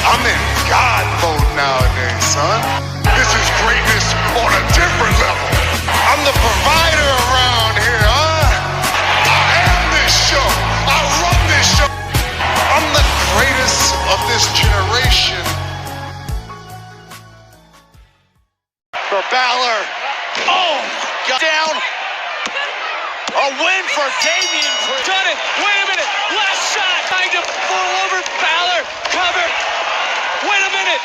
I'm in God mode nowadays, son. This is greatness on a different level. I'm the provider around here, huh? I am this show. I run this show. I'm the greatest of this generation. For Balor. Oh, got down. A win for Damien. Done it. Wait a minute. Last shot. Trying to fall over Balor. Cover. Wait a minute.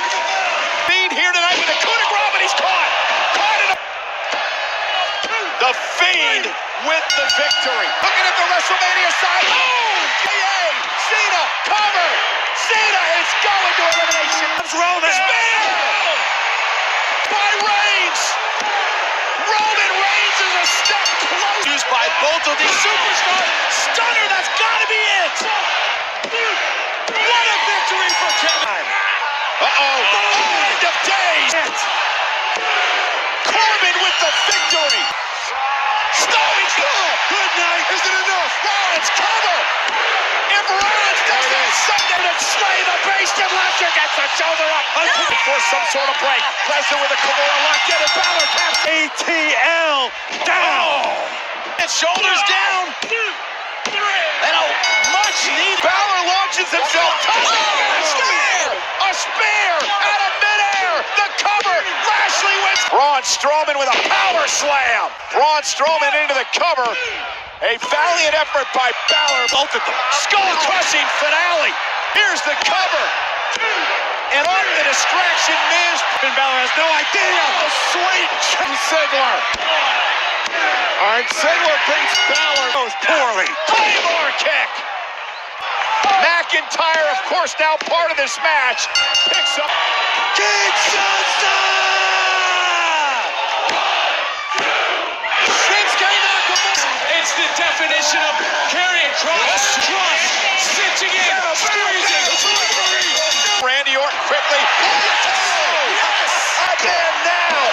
Fiend here tonight with a coup de grace, but he's caught. Caught in a... The Fiend with the victory. Looking at the WrestleMania side. Oh! Cena, cover. Cena is going to elimination. Roman. Spear! By Reigns. Roman Reigns is a step close. Used by both of these superstars. Stunner, that's got to be it. What a victory for Kevin. Uh-oh. End of days. Corbin with the victory. Stoning. Good night. Is it enough? Rollins cover. If Rollins does that Sunday to slay the beast, and Lesnar gets the shoulder up. For some sort of break. Lesnar with a Kimura locked in, and Balor taps ATL down. And shoulders down. And a much needed. Balor launches himself. A spear out of midair. The cover. Lashley wins. Braun Strowman with a power slam. Braun Strowman into the cover. A valiant effort by Balor. Skull-crushing finale. Here's the cover. And on the distraction, Miz. And Balor has no idea. The sweet Ziggler. Ziggler beats Balor. Goes poorly. Claymore kick. McIntyre, of course, now part of this match. Picks up. Kinshasa! It's the definition of carrying cross. Stitching in. Squeezing. Randy Orton quickly. Yes! Again now.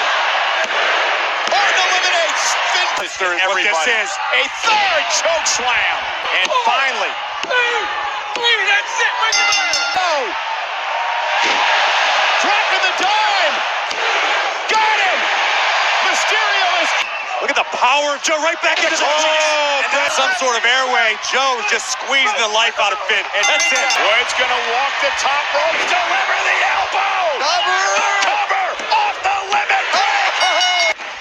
Orton eliminates Finn. What this is. A third choke slam. And finally. That's it. Oh. Dropping the dime. Got him. Mysterio is. Look at the power of Joe right back into the and that's some sort of airway. Joe just squeezing the life out of Finn. And that's it. Wood's gonna walk the top rope. Deliver the elbow. Cover off the limit.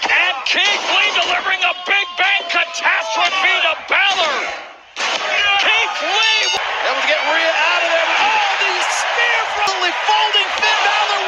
And Keith Lee delivering a big bang catastrophe to Balor. Keith Lee able to get Rhea out of there. Oh, the spear from folding Finn Balor